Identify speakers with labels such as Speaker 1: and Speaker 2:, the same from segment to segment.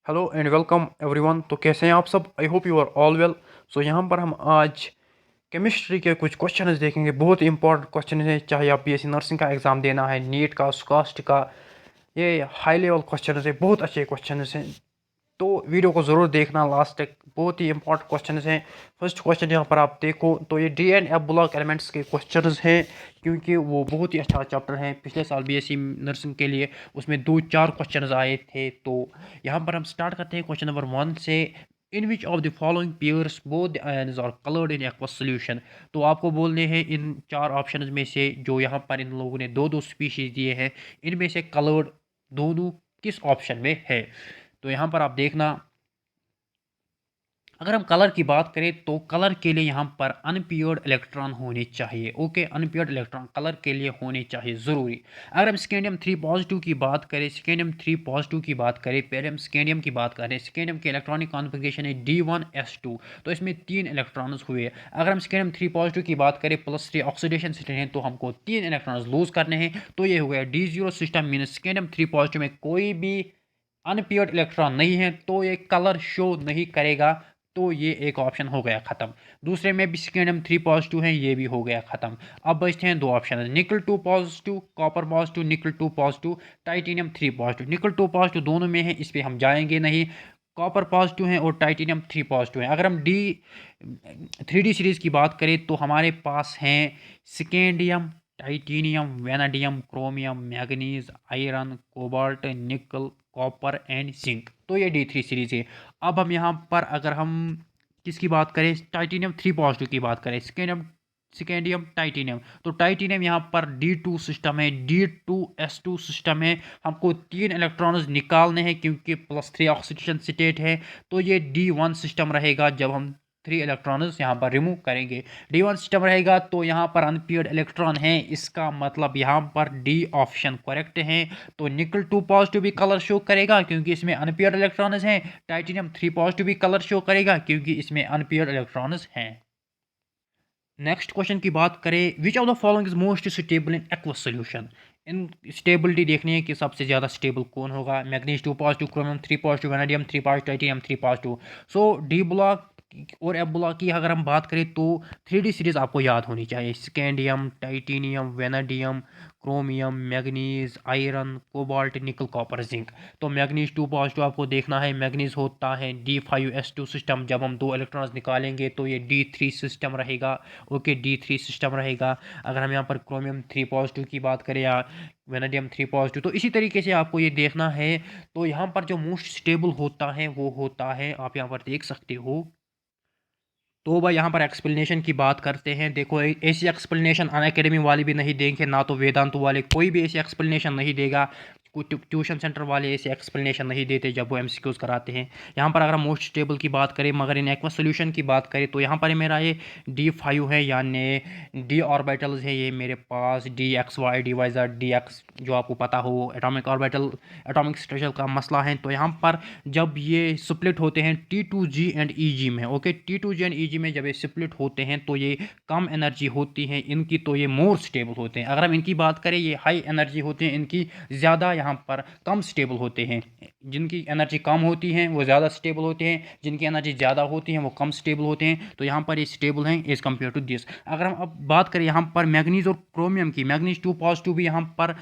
Speaker 1: Hello and welcome everyone. तो कैसे हैं आप सब? I hope you are all well. So यहाँ पर हम आज केमिस्ट्री के कुछ क्वेश्चंस देखेंगे। बहुत ही इंपॉर्टेंट क्वेश्चन है, चाहे आप बीएससी नर्सिंग का एग्ज़ाम देना है, नीट का, सुकास्ट का। ये हाई लेवल क्वेश्चन है, बहुत अच्छे क्वेश्चन हैं। तो वीडियो को ज़रूर देखना लास्ट तक, बहुत ही इंपॉर्टेंट क्वेश्चन हैं। फर्स्ट क्वेश्चन यहाँ पर आप देखो तो ये D and F block elements के क्वेश्चन हैं, क्योंकि वो बहुत ही अच्छा चैप्टर है। पिछले साल बीएससी नर्सिंग के लिए उसमें 2-4 क्वेश्चन आए थे। तो यहाँ पर हम स्टार्ट करते हैं क्वेश्चन नंबर 1 से। In which of the following pairs both the ions are coloured in aqueous solution. तो आपको बोलने हैं इन 4 ऑप्शन में से जो यहाँ पर इन लोगों ने दो दो स्पीशीज दिए हैं, इनमें से कलर्ड दोनों किस ऑप्शन में है। तो यहाँ पर आप देखना, अगर हम कलर की बात करें तो कलर के लिए यहाँ पर अनपियर्ड इलेक्ट्रॉन होने चाहिए। ओके, अनपियर्ड इलेक्ट्रॉन कलर के लिए होने चाहिए ज़रूरी। अगर हम स्कैंडियम 3 पॉजिटिव की बात करें, स्कैंडियम 3 पॉजिटिव की बात करें, पहले हम स्कैंडियम की बात करें। स्कैंडियम के इलेक्ट्रॉनिक कॉन्फ़िगरेशन है D1s2, तो इसमें 3 इलेक्ट्रॉन्स हुए। अगर हम स्कैंडियम 3 पॉजिटिव की बात करें, +3 ऑक्सीडेशन स्टेट है, तो हमको 3 इलेक्ट्रॉन्स लूज करने हैं। तो ये हो गया D0 सिस्टम, मीनस स्कैंडियम 3 पॉजिटिव में कोई भी अनपियर्ड इलेक्ट्रॉन नहीं है, तो ये कलर शो नहीं करेगा। तो ये एक ऑप्शन हो गया ख़त्म। दूसरे में भी स्कैंडियम 3 पॉजिटिव है, ये भी हो गया ख़त्म। अब बचते हैं दो ऑप्शन, निकल 2 पॉजिटिव, कॉपर पॉजिटिव, निकल 2 पॉजिटिव, टाइटेनियम 3 पॉजिटिव। निकल 2 पॉजिटिव दोनों में है, इस पर हम जाएंगे नहीं। कॉपर पॉजिटिव है और टाइटेनियम 3 पॉजिटिव है। अगर हम थ्री डी सीरीज़ की बात करें तो हमारे पास हैं scandium, titanium, vanadium, chromium, manganese, iron, cobalt, निकल, कॉपर एंड जिंक। तो ये D3 सीरीज है। अब हम यहाँ पर अगर हम किसकी बात करें, टाइटेनियम 3 पॉजिटिव की बात करें, स्कैंडियम टाइटेनियम, तो टाइटेनियम यहाँ पर D2 सिस्टम है, D2s2 सिस्टम है। हमको 3 इलेक्ट्रॉन्स निकालने हैं क्योंकि +3 ऑक्सीडेशन स्टेट है। तो ये D1 सिस्टम रहेगा जब हम 3 इलेक्ट्रॉन्स यहाँ पर रिमूव करेंगे। D1 सिस्टम रहेगा, तो यहाँ पर अनपेयर्ड इलेक्ट्रॉन है, इसका मतलब यहाँ पर D ऑप्शन करेक्ट है। तो निकल 2 पॉजिटिव भी कलर शो करेगा क्योंकि इसमें अनपेयर्ड इलेक्ट्रॉन्स हैं। टाइटेनियम 3 पॉजिटिव भी कलर शो करेगा क्योंकि इसमें अनपेयर्ड इलेक्ट्रॉन्स हैं। नेक्स्ट क्वेश्चन की बात करें, which of the following is most stable in aqueous solution. इन स्टेबिलिटी देखनी है कि सबसे ज़्यादा स्टेबल कौन होगा। Manganese 2 positive, chromium 3 positive, vanadium 3 positive, titanium 3 positive. So d block और एफ ब्लॉक की अगर हम बात करें तो 3D सीरीज आपको याद होनी चाहिए। Scandium, titanium, vanadium, chromium, manganese, iron, cobalt, निकल, कॉपर, जिंक। तो मैग्नीज 2 पॉजिटिव आपको देखना है, मैग्नीज होता है D5s2 सिस्टम। जब हम दो इलेक्ट्रॉन्स निकालेंगे तो ये D3 सिस्टम रहेगा। ओके, D3 सिस्टम रहेगा। अगर हम यहाँ पर क्रोमियम 3 पॉजिटिव की बात करें या वेनेडियम 3 पॉजिटिव, तो इसी तरीके से आपको ये देखना है। तो यहाँ पर जो मोस्ट स्टेबल होता है वो होता है, आप यहाँ पर देख सकते हो। तो भाई यहाँ पर एक्सप्लेनेशन की बात करते हैं। देखो, ऐसी एक्सप्लेनेशन अन अकेडमी वाले भी नहीं देंगे, ना तो वेदांतु वाले, कोई भी ऐसी एक्सप्लेनेशन नहीं देगा। कुछ ट्यूशन सेंटर वाले ऐसे एक्सप्लेनेशन नहीं देते जब वो एमसीक्यूज कराते हैं। यहाँ पर अगर हम मोस्ट स्टेबल की बात करें, मगर इन एक्वा सोल्यूशन की बात करें, तो यहाँ पर मेरा ये D5 है, यानी D ऑर्बिटल्स है ये मेरे पास, DXY, DYZ, DX, जो आपको पता हो एटॉमिक ऑर्बिटल, एटॉमिक स्ट्रक्चर का मसला है। तो यहाँ पर जब ये स्प्लिट होते हैं T2G एंड EG में, ओके, T2G एंड EG में जब ये स्प्लिट होते हैं तो ये कम एनर्जी होती है इनकी, तो ये मोर स्टेबल होते हैं। अगर हम इनकी बात करें, ये हाई एनर्जी होते हैं, इनकी ज़्यादा यहाँ पर कम स्टेबल होते हैं। जिनकी एनर्जी कम होती है वो ज़्यादा स्टेबल होते हैं, जिनकी एनर्जी ज़्यादा होती है वो कम स्टेबल होते हैं। तो यहाँ पर ये स्टेबल हैं एज़ कम्पेयर टू दिस। अगर हम अब बात करें यहाँ पर मैग्नीज और क्रोमियम की, मैग्नीज 2 पॉजिटिव भी यहाँ पर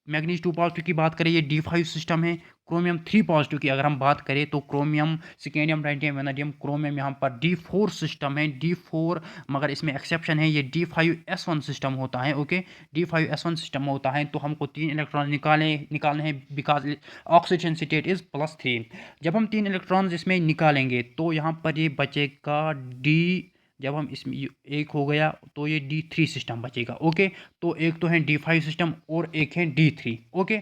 Speaker 1: मैग्नीज 2 पॉजिटिव की बात करें, ये D5 सिस्टम है। क्रोमियम 3 पॉजिटिव की अगर हम बात करें तो chromium, scandium, titanium, vanadium, chromium यहाँ पर D4 सिस्टम है, D4, मगर इसमें एक्सेप्शन है, ये D5s1 सिस्टम होता है। ओके, D5s1 सिस्टम होता है। तो हमको 3 इलेक्ट्रॉन निकालने हैं, बिकॉज ऑक्सीजन स्टेट इज +3। जब हम 3 इलेक्ट्रॉन इसमें निकालेंगे तो यहाँ पर ये बचेगा D, जब हम इसमें एक हो गया तो ये D3 सिस्टम बचेगा। ओके, तो एक तो है D5 सिस्टम और एक है D3। ओके,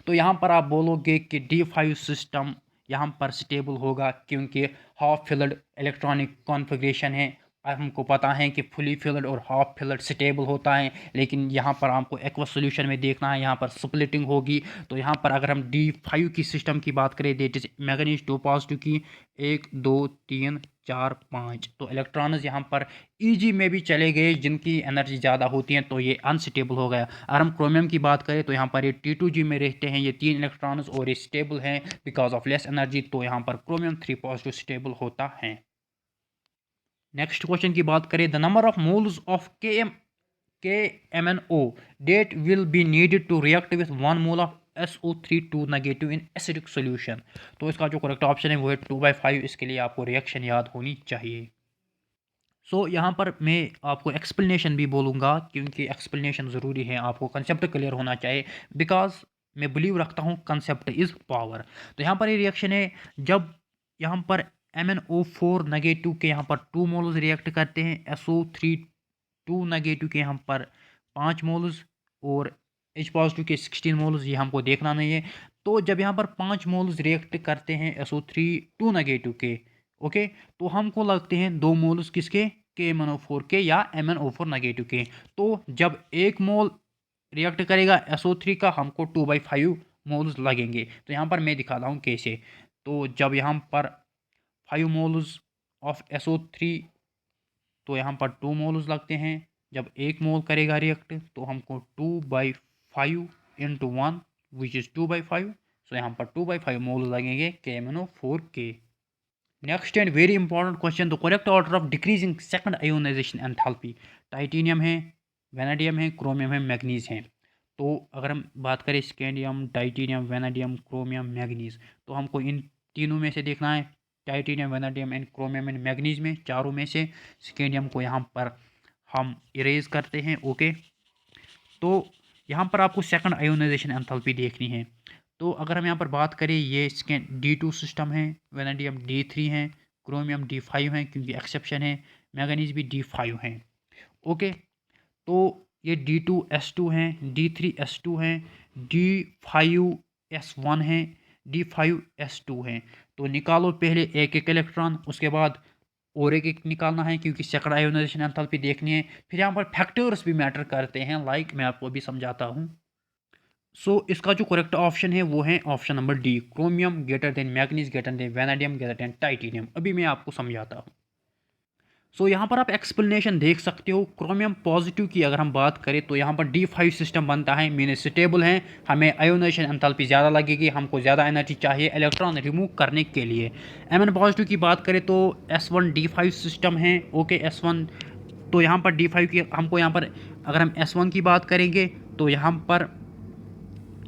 Speaker 1: तो यहाँ पर आप बोलोगे कि D5 सिस्टम यहाँ पर स्टेबल होगा क्योंकि हाफ फिल्ड इलेक्ट्रॉनिक कॉन्फ़िगरेशन है। अब हमको पता है कि फुली फिल्ड और हाफ फिल्ड स्टेबल होता है, लेकिन यहाँ पर आपको एक्वा सोल्यूशन में देखना है, यहाँ पर स्प्लिटिंग होगी। तो यहाँ पर अगर हम D5 की सिस्टम की बात करें, दैट इज मैग्नीज 2 पॉजिटिव की, 1 2 3 4 5। तो इलेक्ट्रॉन्स यहाँ पर ईजी में भी चले गए, जिनकी एनर्जी ज़्यादा होती है, तो ये अनस्टेबल हो गया। अगर हम क्रोमियम की बात करें तो यहाँ पर ये T2G में रहते हैं ये 3 इलेक्ट्रॉन्स, और ये स्टेबल हैं बिकॉज ऑफ लेस एनर्जी, तो यहाँ पर क्रोमियम 3 पॉजिटिव स्टेबल होता है। नेक्स्ट क्वेश्चन की बात करें, the number of moles of KMnO that will be needed to react with 1 mole of SO3 2 negative in acidic solution। तो इसका जो करेक्ट ऑप्शन है वो है 2/5। इसके लिए आपको रिएक्शन याद होनी चाहिए। यहाँ पर मैं आपको एक्सप्लेनेशन भी बोलूँगा, क्योंकि एक्सप्लेनेशन ज़रूरी है, आपको कंसेप्ट क्लियर होना चाहिए, बिकॉज मैं बिलीव रखता हूँ कंसेप्ट इज़ पावर। तो यहाँ पर ये रिएक्शन है, जब यहाँ पर MnO4 नेगेटिव के यहाँ पर 2 मोल्स रिएक्ट करते हैं SO3 2 नेगेटिव के यहाँ पर 5 मोल्स, और H पॉजिटिव के 16 मोल्स, ये हमको देखना नहीं है। तो जब यहाँ पर 5 मोल्स रिएक्ट करते हैं SO3 2 नेगेटिव के, ओके, तो हमको लगते हैं 2 मोल्स किसके, KMnO4 के या MnO4 नेगेटिव के। तो जब 1 मोल रिएक्ट करेगा SO3 का, हमको 2/5 मोल्स लगेंगे। तो यहाँ पर मैं दिखाता हूँ कैसे। तो जब यहाँ पर 5 मोल्स ऑफ SO3, तो यहाँ पर 2 मोल्स लगते हैं। जब 1 मोल करेगा रिएक्ट, तो हमको 2/5 इंटू 1 विच इज़ 2/5। सो यहाँ पर 2/5 मोल्स लगेंगे KMnO4 के। Next and very important question, the correct order of decreasing second ionisation enthalpy. Titanium है, वेनेडियम है, क्रोमियम है, मैग्नीज है। तो अगर हम बात करें scandium, titanium, vanadium, chromium, manganese, तो हमको इन तीनों में से देखना है, titanium, vanadium and chromium and manganese में, चारों में से स्कैंडियम को यहाँ पर हम इरेज करते हैं। ओके, तो यहाँ पर आपको सेकंड आयोनाइजेशन एंथैल्पी देखनी है। तो अगर हम यहाँ पर बात करें, ये D2 सिस्टम है, वेनेडियम D3 है, क्रोमियम D5 है, क्योंकि एक्सेप्शन है, मैंगनीज भी D5 है। ओके, तो ये D2S2 है, D3S2 है, D5S1 है, D5S2 है। तो निकालो पहले एक एक इलेक्ट्रॉन, उसके बाद और एक एक निकालना है, क्योंकि सेकंड आयोनाइजेशन एंथैल्पी देखनी है। फिर यहाँ पर फैक्टर्स भी मैटर करते हैं, लाइक मैं आपको अभी समझाता हूँ। इसका जो करेक्ट ऑप्शन है वो है option number D, chromium greater than manganese greater than vanadium greater than titanium. अभी मैं आपको समझाता हूँ। यहाँ पर आप एक्सप्लेनेशन देख सकते हो। क्रोमियम पॉजिटिव की अगर हम बात करें, तो यहाँ पर D5 सिस्टम बनता है, मीन स्टेबल है, हमें आयोनाइजेशन एंथैल्पी ज़्यादा लगेगी, हमको ज़्यादा एनर्जी चाहिए इलेक्ट्रॉन रिमूव करने के लिए। Mn पॉजिटिव की बात करें तो S1 D5 सिस्टम है। ओके, S1, तो यहाँ पर D5 की हमको यहाँ पर अगर हम S1 की बात करेंगे, तो यहाँ पर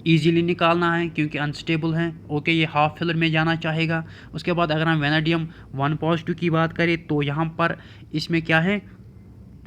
Speaker 1: इजीली निकालना है, क्योंकि अनस्टेबल है। ओके, ये हाफ फिलर में जाना चाहेगा। उसके बाद अगर हम वेनेडियम 1 पॉजिटिव की बात करें, तो यहाँ पर इसमें क्या है,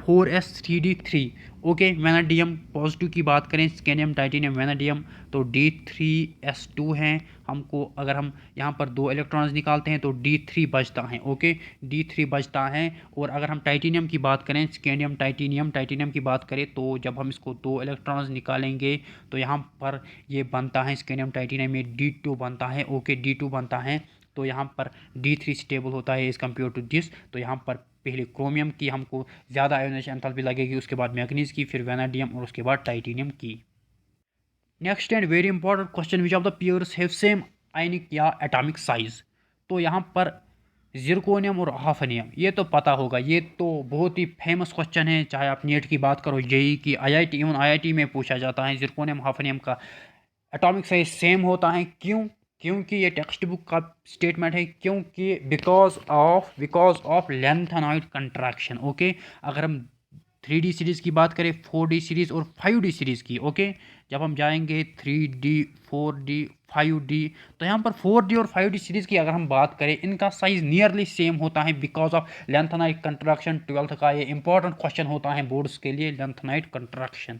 Speaker 1: 4s3d3। ओके, वेनेडियम पॉजिटिव की बात करें, स्कैंडियम, टाइटेनियम, वेनेडियम, तो D3s2 है। हमको अगर हम यहाँ पर 2 इलेक्ट्रॉन्स निकालते हैं तो D3 बचता है। ओके, D3 बचता है। और अगर हम टाइटेनियम की बात करें, स्कैंडियम, टाइटेनियम की बात करें, तो जब हम इसको 2 इलेक्ट्रॉन्स निकालेंगे, तो यहाँ पर ये बनता है, स्कैंडियम टाइटेनियम में D2 बनता है। ओके, D2 बनता है, तो यहाँ पर D3 स्टेबल होता है एज कम्पेयर टू दिस। तो यहाँ पर पहले क्रोमियम की हमको ज़्यादा आयोनाइजेशन एंथैल्पी लगेगी, उसके बाद मैग्नीज की, फिर वेनेडियम, और उसके बाद टाइटेनियम की। Next and very important question, which of the pairs have same ionic या एटॉमिक साइज। तो यहाँ पर जिरकोनियम और हाफनियम, ये तो पता होगा, ये तो बहुत ही फेमस क्वेश्चन है, चाहे आप नीट की बात करो, जेई की, IIT, इवन IIT में पूछा जाता है, जिरकोनियम हाफनियम का एटॉमिक साइज सेम होता है। क्यों? क्योंकि ये टेक्स्ट बुक का स्टेटमेंट है, क्योंकि because of lanthanoid contraction. Okay, अगर हम 3D सीरीज़ की बात करें, 4D सीरीज़ और 5D सीरीज़ की, ओके, जब हम जाएंगे 3D, 4D, 5D, तो यहाँ पर 4D और 5D सीरीज़ की अगर हम बात करें, इनका साइज़ नियरली सेम होता है because of lanthanoid contraction. 12th का ये इंपॉर्टेंट क्वेश्चन होता है बोर्ड्स के लिए, लेंथेनॉइड कंट्रैक्शन।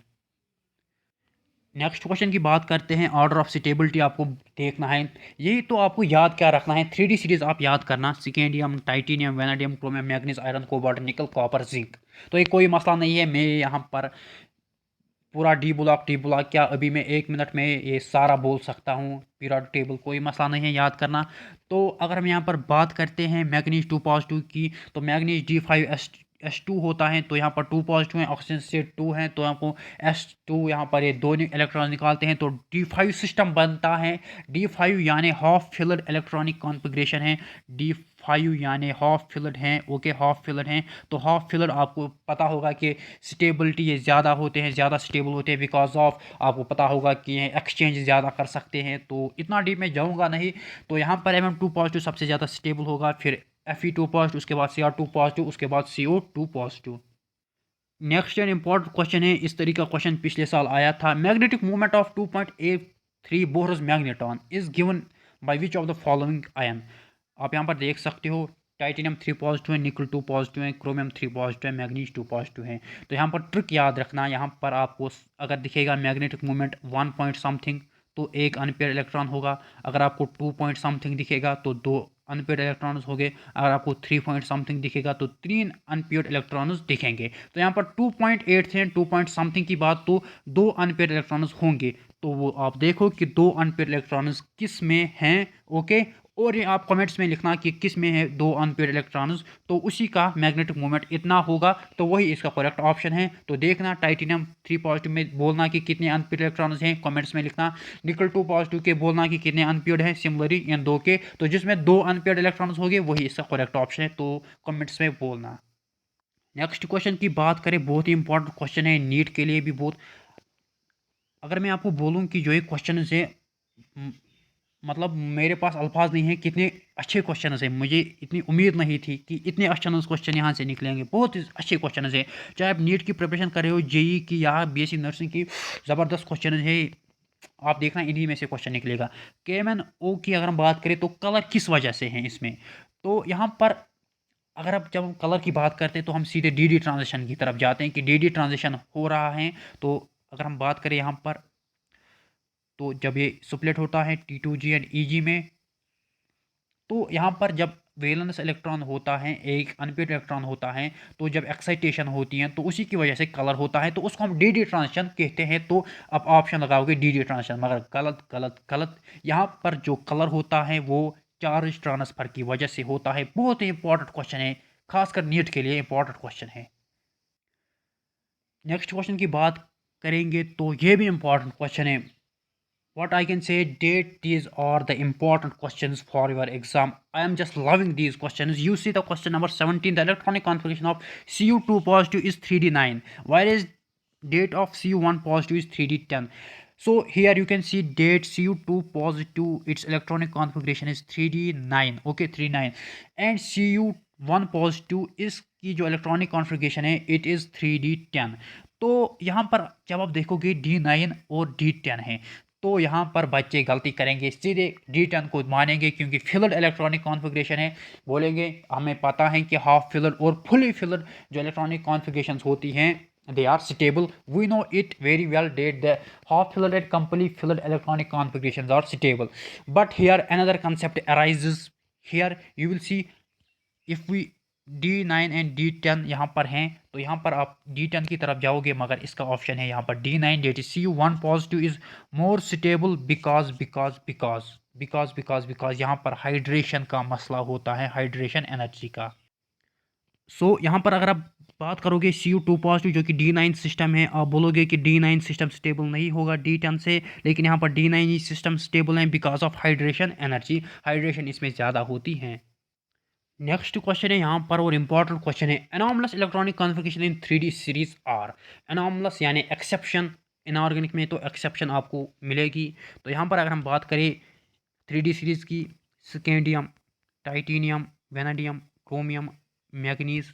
Speaker 1: नेक्स्ट क्वेश्चन की बात करते हैं, ऑर्डर ऑफ स्टेबिलिटी आपको देखना है। यही तो आपको याद क्या रखना है, 3D सीरीज आप याद करना, scandium, titanium, vanadium, chromium, manganese, iron, cobalt, निकल, कॉपर, जिंक। तो ये कोई मसला नहीं है, मैं यहाँ पर पूरा डी ब्लॉक क्या अभी मैं 1 मिनट में ये सारा बोल सकता हूँ, पीरियड टेबल, कोई मसला नहीं है याद करना। तो अगर हम यहाँ पर बात करते हैं मैग्नीज 2 पॉजिटिव की, तो मैग्नीज D5S2 होता है, तो यहाँ पर 2 पॉजिटिव है, ऑक्सीजन से 2 है, तो आपको S2 यहाँ पर ये 2 इलेक्ट्रॉन निकालते हैं, तो D5 सिस्टम बनता है। D5 यानी हाफ फिलर इलेक्ट्रॉनिक कॉन्फ़िगरेशन है, 5 यानी हाफ फिलड हैं। ओके, हाफ फिलड हैं। तो हाफ फिलड आपको पता होगा कि स्टेबिलिटी ये ज़्यादा होते हैं, ज़्यादा स्टेबल होते हैं, बिकॉज ऑफ आपको पता होगा कि ये एक्सचेंज ज़्यादा कर सकते हैं। तो इतना डीप में जाऊँगा नहीं। तो यहाँ पर MM2 पॉजिटिव सबसे ज़्यादा स्टेबल होगा, फिर Fe2 पॉजिटिव, उसके बाद Cr2 पॉजिटिव, उसके बाद CO2 positive. Next and important question है, इस तरीका क्वेश्चन पिछले साल आया था। Magnetic movement of 2.83 Bohr's magnetron is given by which of the following ion. आप यहाँ पर देख सकते हो, टाइटेनियम 3 पॉजिटिव है, निकल 2 पॉजिटिव है, क्रोमियम 3 पॉजिटिव है, मैग्नीज 2 पॉजिटिव है। तो यहाँ पर ट्रिक याद रखना, यहाँ पर आपको अगर दिखेगा मैग्नेटिक मूवमेंट 1 पॉइंट समथिंग तो 1 अनपेयर इलेक्ट्रॉन होगा। अगर आपको 2 पॉइंट समथिंग दिखेगा तो 2 अनपेड इलेक्ट्रॉन्स हो गए। अगर आपको 3 पॉइंट समथिंग दिखेगा तो 3 अनपेड इलेक्ट्रॉन्स दिखेंगे। तो यहाँ पर 2.8 थे, 2 पॉइंट समथिंग की बात, तो 2 अनपेड इलेक्ट्रॉन्स होंगे। तो वो आप देखो कि 2 अनपेड इलेक्ट्रॉन्स किस में हैं। ओके, और ये आप कमेंट्स में लिखना कि किस में है 2 अनपेड इलेक्ट्रॉन्स, तो उसी का मैग्नेटिक मोमेंट इतना होगा, तो वही इसका करेक्ट ऑप्शन है। तो देखना, टाइटेनियम 3 पॉजिटिव में बोलना कि कितने अनपेड इलेक्ट्रॉन्स हैं, कमेंट्स में लिखना। निकल 2 पॉजिटिव के बोलना कि कितने अनपेड हैं, सिमिलरली इन दो के, तो जिसमें 2 अनपेड इलेक्ट्रॉन्स हो गए वही इसका करेक्ट ऑप्शन है, तो कमेंट्स में बोलना। नेक्स्ट क्वेश्चन की बात करें, बहुत ही इंपॉर्टेंट क्वेश्चन है, नीट के लिए भी बहुत। अगर मैं आपको बोलूं कि जो ये क्वेश्चन है, मतलब मेरे पास अल्फाज नहीं है कितने अच्छे क्वेश्चन है। मुझे इतनी उम्मीद नहीं थी कि इतने अच्छे क्वेश्चन यहाँ से निकलेंगे। बहुत ही अच्छे क्वेश्चन है, चाहे आप नीट की प्रिपरेशन कर रहे हो, जेई की या BSc नर्सिंग की, ज़बरदस्त क्वेश्चन है। आप देखना इन्हीं में से क्वेश्चन निकलेगा। KMNO की अगर हम बात करें तो कलर किस वजह से हैं इसमें, तो यहाँ पर अगर आप जब हम कलर की बात करते हैं तो हम सीधे DD ट्रांजिशन की तरफ जाते हैं कि DD ट्रांजिशन हो रहा है। तो अगर हम बात करें यहाँ पर, तो जब ये स्प्लिट होता है T2G एंड EG में, तो यहाँ पर जब वैलेंस इलेक्ट्रॉन होता है, एक अनपेड इलेक्ट्रॉन होता है, तो जब एक्साइटेशन होती है तो उसी की वजह से कलर होता है, तो उसको हम DD ट्रांजिशन कहते हैं। तो आप ऑप्शन लगाओगे DD ट्रांजिशन, मगर गलत गलत गलत। यहाँ पर जो कलर होता है वो चार्ज ट्रांसफर की वजह से होता है। बहुत ही इंपॉर्टेंट क्वेश्चन है, खासकर नीट के लिए इंपॉर्टेंट क्वेश्चन है। नेक्स्ट क्वेश्चन की बात करेंगे तो ये भी इंपॉर्टेंट क्वेश्चन है। What I can say, date these are the important questions for your exam. I am just loving these questions. You see the question number 17, the electronic configuration of Cu2 positive is 3d9, whereas date of Cu1 positive is 3d10. So here you can see date Cu2 positive, its electronic configuration is 3d9. Okay, 3d9, and Cu1 positive is की जो electronic configuration है it is 3d10। तो यहाँ पर जब आप देखोगे D9 और D10 है, तो यहाँ पर बच्चे गलती करेंगे, सीधे D10 को मानेंगे क्योंकि फिलड इलेक्ट्रॉनिक कॉन्फ़िगरेशन है। बोलेंगे हमें पता है कि हाफ फिलड और फुली फिलड जो इलेक्ट्रॉनिक कॉन्फ़िगरेशंस होती हैं they are stable. We know it very well that the half filled and complete filled electronic configurations are stable. But here another concept arises. Here you will see, if we D9 and D10 यहाँ पर हैं, तो यहाँ पर आप D10 की तरफ जाओगे, मगर इसका ऑप्शन है यहाँ पर D9, that is Cu1 positive is more stable because यहाँ पर हाइड्रेशन का मसला होता है, हाइड्रेशन एनर्जी का। सो यहाँ पर अगर आप बात करोगे Cu2 पॉजिटिव जो कि D9 सिस्टम है, आप बोलोगे कि D9 सिस्टम स्टेबल नहीं होगा D10 से, लेकिन यहाँ पर D9 ही सिस्टम स्टेबल है because of hydration energy, hydration इसमें ज़्यादा होती है। नेक्स्ट क्वेश्चन है यहाँ पर और इम्पॉर्टेंट क्वेश्चन है, anomalous electronic configuration in 3D series are. Anomalous यानी एक्सेप्शन, इनऑर्गेनिक में तो एक्सेप्शन आपको मिलेगी। तो यहाँ पर अगर हम बात करें 3D सीरीज की, scandium, titanium, vanadium, chromium, manganese,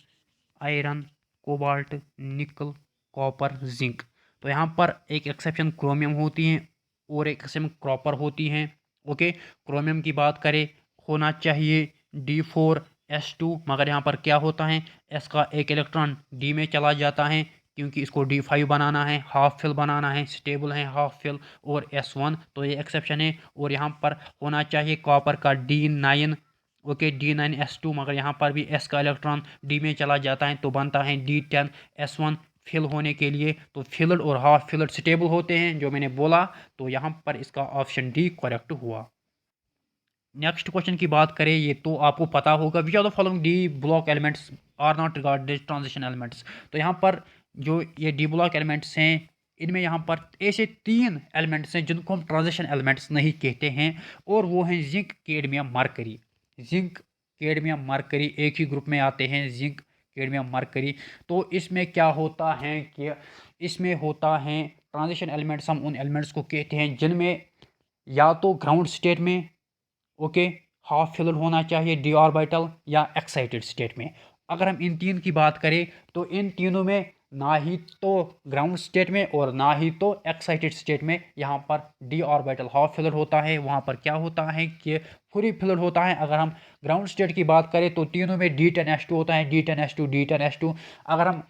Speaker 1: iron, cobalt, निकल, कॉपर, जिंक। तो यहाँ पर एक एक्सेप्शन क्रोमियम होती हैं और एक एक्सेप्शन कॉपर होती हैं। ओके, क्रोमियम की बात करें, होना चाहिए D4S2, मगर यहाँ पर क्या होता है, S का एक इलेक्ट्रॉन D में चला जाता है क्योंकि इसको D5 बनाना है, हाफ फिल बनाना है, स्टेबल है हाफ फिल और S1, तो ये एक्सेप्शन है। और यहाँ पर होना चाहिए कॉपर का D9। ओके, D9S2, मगर यहाँ पर भी S का इलेक्ट्रॉन D में चला जाता है तो बनता है D10S1 फिल होने के लिए। तो फिलड और हाफ फिलड स्टेबल होते हैं जो मैंने बोला, तो यहाँ पर इसका ऑप्शन D करेक्ट हुआ। नेक्स्ट क्वेश्चन की बात करें, ये तो आपको पता होगा, which are the following D block elements are not regarded transition elements. तो यहाँ पर जो ये डी ब्लॉक एलिमेंट्स हैं, इनमें यहाँ पर ऐसे 3 एलिमेंट्स हैं जिनको हम ट्रांजिशन एलिमेंट्स नहीं कहते हैं, और वो हैं zinc, cadmium, mercury. Zinc cadmium mercury एक ही ग्रुप में आते हैं, जिंक कैडमियम मरकरी। तो इसमें क्या होता है कि इसमें होता है ट्रांजिशन एलिमेंट्स, हम उन एलिमेंट्स को कहते हैं जिनमें या तो ग्राउंड स्टेट में, ओके, हाफ फिल्ड होना चाहिए डी ऑर्बिटल, या एक्साइटेड स्टेट में। अगर हम इन तीन की बात करें तो इन तीनों में ना ही तो ग्राउंड स्टेट में और ना ही तो एक्साइटेड स्टेट में यहाँ पर डी ऑर्बिटल हाफ फिल्ड होता है। वहाँ पर क्या होता है कि फुली फिल्ड होता है। अगर हम ग्राउंड स्टेट की बात करें तो तीनों में D10H2 होता है, D10H2 D10H2। अगर हम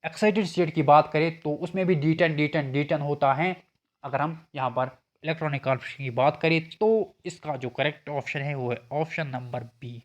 Speaker 1: एक्साइटेड स्टेट की बात करें तो उसमें भी D10 होता है। अगर हम यहाँ पर इलेक्ट्रॉनिक कॉन्फ़िगरेशन की बात करें तो इसका जो करेक्ट ऑप्शन है वो है option number B.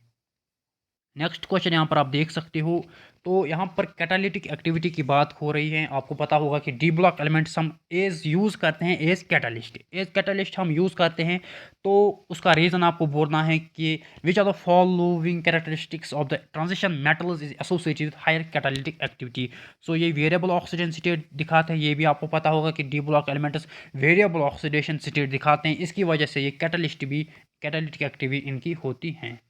Speaker 1: Next question यहाँ पर आप देख सकते हो। तो यहाँ पर कैटालिटिक एक्टिविटी की बात हो रही है। आपको पता होगा कि डी ब्लॉक एलिमेंट्स हम एज यूज़ करते हैं एज कैटालिस्ट हम यूज़ करते हैं। तो उसका रीज़न आपको बोलना है कि which are the following characteristics of the transition metals is associated with higher catalytic activity. So ये वेरिएबल ऑक्सीजन स्टेट दिखाते हैं। ये भी आपको पता होगा कि D block elements variable oxidation state दिखाते हैं। इसकी वजह से ये कैटालिस्ट भी कैटालिटिक एक्टिविटी इनकी होती हैं।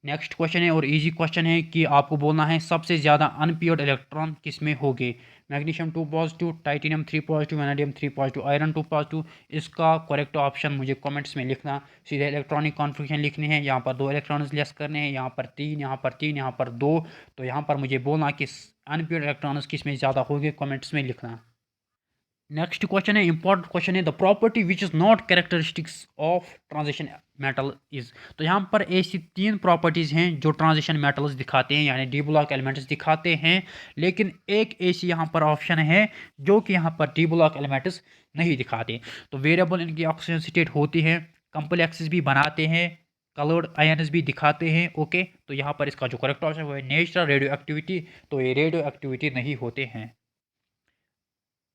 Speaker 1: नेक्स्ट क्वेश्चन है और इजी क्वेश्चन है कि आपको बोलना है सबसे ज़्यादा अनपियर्ड इलेक्ट्रॉन किस में होंगे। Magnesium 2 positive, titanium 3 positive, vanadium 3 positive, iron 2 positive. इसका करेक्ट ऑप्शन मुझे कमेंट्स में लिखना। सीधे इलेक्ट्रॉनिक कॉन्फ़िगरेशन लिखनी है। यहाँ पर 2 इलेक्ट्रॉन्स लेस करने हैं, यहाँ पर 3, यहाँ पर 3, यहाँ पर 2। तो यहाँ पर मुझे बोलना कि अनपियर्ड इलेक्ट्रॉन्स किस में ज़्यादा होंगे, कमेंट्स में लिखना। नेक्स्ट क्वेश्चन है, इंपॉर्टेंट क्वेश्चन है, the property which is not characteristics of transition metal is. तो यहाँ पर ऐसी 3 प्रॉपर्टीज़ हैं जो ट्रांजिशन मेटल्स दिखाते हैं, यानी डी ब्लॉक एलिमेंट्स दिखाते हैं। लेकिन एक ऐसी यहाँ पर ऑप्शन है जो कि यहाँ पर डी ब्लॉक एलिमेंट्स नहीं दिखाते। तो वेरिएबल इनकी ऑक्सीजन स्टेट होती है, कम्प्लेक्सेस भी बनाते हैं, कलर्ड आयन्स भी दिखाते हैं। ओके, तो यहाँ पर इसका जो करेक्ट ऑप्शन है वो है नेचुरल रेडियो एक्टिविटी। तो ये रेडियो एक्टिविटी नहीं होते हैं।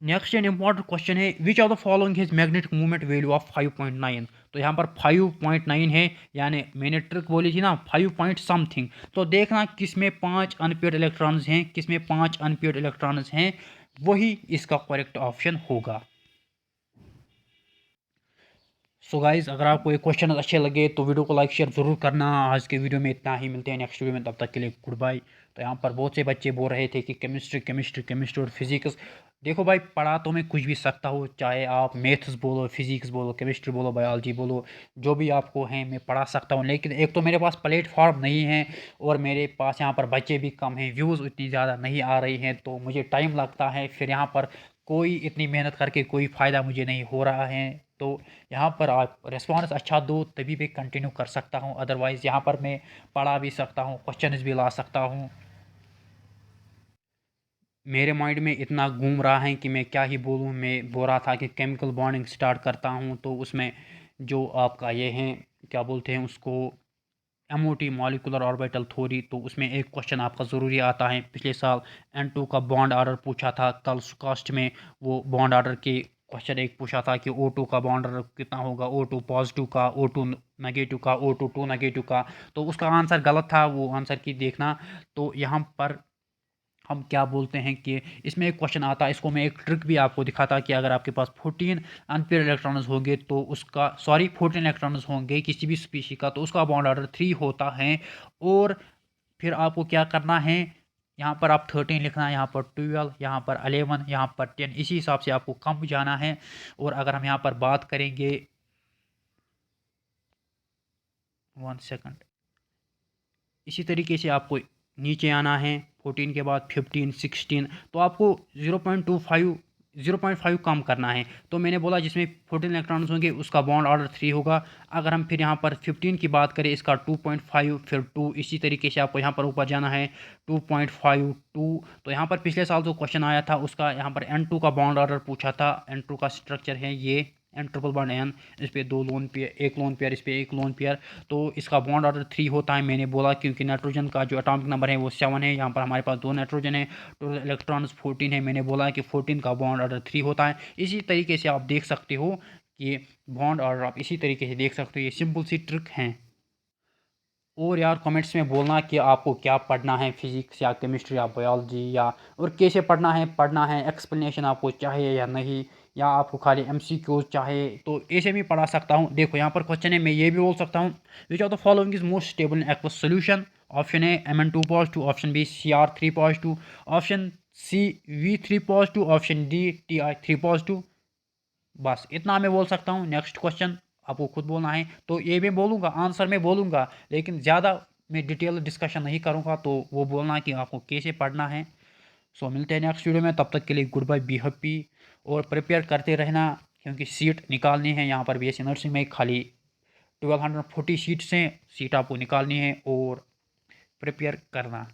Speaker 1: नेक्स्ट एंड इंपॉर्टेंट क्वेश्चन है, विच of the following his magnetic movement value of 5.9। तो यहाँ पर 5.9 है, यानी मैंने ट्रिक बोली थी ना 5 पॉइंट समथिंग। तो देखना किस में 5 अनपेयर्ड इलेक्ट्रॉन्स हैं, किस में 5 अनपेयर्ड इलेक्ट्रॉन्स हैं, वही इसका करेक्ट ऑप्शन होगा। सो गाइज, अगर आपको ये क्वेश्चन अच्छे लगे तो वीडियो को लाइक शेयर ज़रूर करना। आज के वीडियो में इतना ही, मिलते हैं नेक्स्ट वीडियो में, तब तक के लिए गुड बाय। तो यहाँ पर बहुत से बच्चे बोल रहे थे कि केमिस्ट्री केमिस्ट्री केमिस्ट्री और फिजिक्स। देखो भाई, पढ़ा तो मैं कुछ भी सकता हूँ, चाहे आप मैथ्स बोलो, फिजिक्स बोलो, केमिस्ट्री बोलो, बायोलॉजी बोलो, जो भी आपको है मैं पढ़ा सकता हूँ। लेकिन एक तो मेरे पास प्लेटफॉर्म नहीं है और मेरे पास यहाँ पर बच्चे भी कम हैं, व्यूज़ इतनी ज़्यादा नहीं आ रही हैं, तो मुझे टाइम लगता है। फिर यहाँ पर कोई इतनी मेहनत करके कोई फ़ायदा मुझे नहीं हो रहा है। तो यहाँ पर आप रिस्पॉन्स अच्छा दो तभी मैं कंटिन्यू कर सकता हूँ, अदरवाइज़ यहाँ पर मैं पढ़ा भी सकता हूँ, क्वेश्चंस भी ला सकता हूँ। मेरे माइंड में इतना घूम रहा है कि मैं क्या ही बोलूँ। मैं बोल रहा था कि केमिकल बॉन्डिंग स्टार्ट करता हूँ, तो उसमें जो आपका ये है, क्या बोलते हैं उसको, MOT मॉलिकुलर ऑर्बिटल थ्योरी। तो उसमें एक क्वेश्चन आपका ज़रूरी आता है। पिछले साल N2 का बॉन्ड ऑर्डर पूछा था, कल कास्ट में वो बॉन्ड ऑर्डर के क्वेश्चन एक पूछा था कि O2 का बॉन्ड ऑर्डर कितना होगा, O2 पॉजिटिव का, O2 नेगेटिव का, O2 2 नेगेटिव का। तो उसका आंसर गलत था, वो आंसर की देखना। तो यहाँ पर हम क्या बोलते हैं कि इसमें एक क्वेश्चन आता है, इसको मैं एक ट्रिक भी आपको दिखाता कि अगर आपके पास 14 अनपेयर इलेक्ट्रॉन्स होंगे तो उसका 14 इलेक्ट्रॉन्स होंगे किसी भी स्पीशी का, तो उसका बॉन्ड ऑर्डर 3 होता है। और फिर आपको क्या करना है, यहाँ पर आप 13 लिखना है, यहाँ पर 12, यहाँ पर 11, यहाँ पर 10, इसी हिसाब से आपको कम जाना है। और अगर हम यहाँ पर बात करेंगे, 1 सेकंड, इसी तरीके से आपको नीचे आना है, 14 के बाद 15, 16। तो आपको 0.5 कम करना है। तो मैंने बोला जिसमें 14 इलेक्ट्रॉन्स होंगे उसका बॉन्ड ऑर्डर 3 होगा। अगर हम फिर यहाँ पर 15 की बात करें, इसका 2.5, फिर 2, इसी तरीके से आपको यहाँ पर ऊपर जाना है, 2.5, 2। तो यहाँ पर पिछले साल जो क्वेश्चन आया था उसका यहाँ पर N2 का बॉन्ड ऑर्डर पूछा था। N2 का स्ट्रक्चर है ये N ट्रिपल बॉन्ड N, इस पर 2 लोन पेयर, 1 लोन पेयर, इस पर 1 लोन पेयर। तो इसका बॉन्ड ऑर्डर 3 होता है। मैंने बोला क्योंकि नाइट्रोजन का जो एटॉमिक नंबर है वो 7 है, यहाँ पर हमारे पास 2 नाइट्रोजन है, टोटल इलेक्ट्रॉन्स 14 है। मैंने बोला कि 14 का बॉन्ड ऑर्डर 3 होता है। इसी तरीके से आप देख सकते हो कि बॉन्ड ऑर्डर आप इसी तरीके से देख सकते हो। ये सिंपल सी ट्रिक है। और यार कमेंट्स में बोलना कि आपको क्या पढ़ना है, फिजिक्स या केमिस्ट्री या बायोलॉजी, या और कैसे पढ़ना है, एक्सप्लेनेशन आपको चाहिए या नहीं, या आपको खाली MCQ चाहे तो ऐसे भी पढ़ा सकता हूँ। देखो यहाँ पर क्वेश्चन है, मैं ये भी बोल सकता हूँ, which of the following is most stable in aqueous solution. Option A Mn2 positive, option B Cr3 positive, option C V3 positive, option D Ti3 positive. बस इतना मैं बोल सकता हूँ। नेक्स्ट क्वेश्चन आपको खुद बोलना है, तो ये मैं बोलूँगा, आंसर मैं बोलूँगा, लेकिन ज़्यादा मैं डिटेल डिस्कशन नहीं करूँगा, तो वो बोलना है कि आपको कैसे पढ़ना है। सो मिलते हैं नेक्स्ट वीडियो में, तब तक के लिए गुड बाय, बी हैप्पी, और प्रिपेयर करते रहना, क्योंकि सीट निकालनी है यहाँ पर BSc नर्सिंग में। खाली 1240 सीट्स हैं, सीट आपको निकालनी है और प्रिपेयर करना।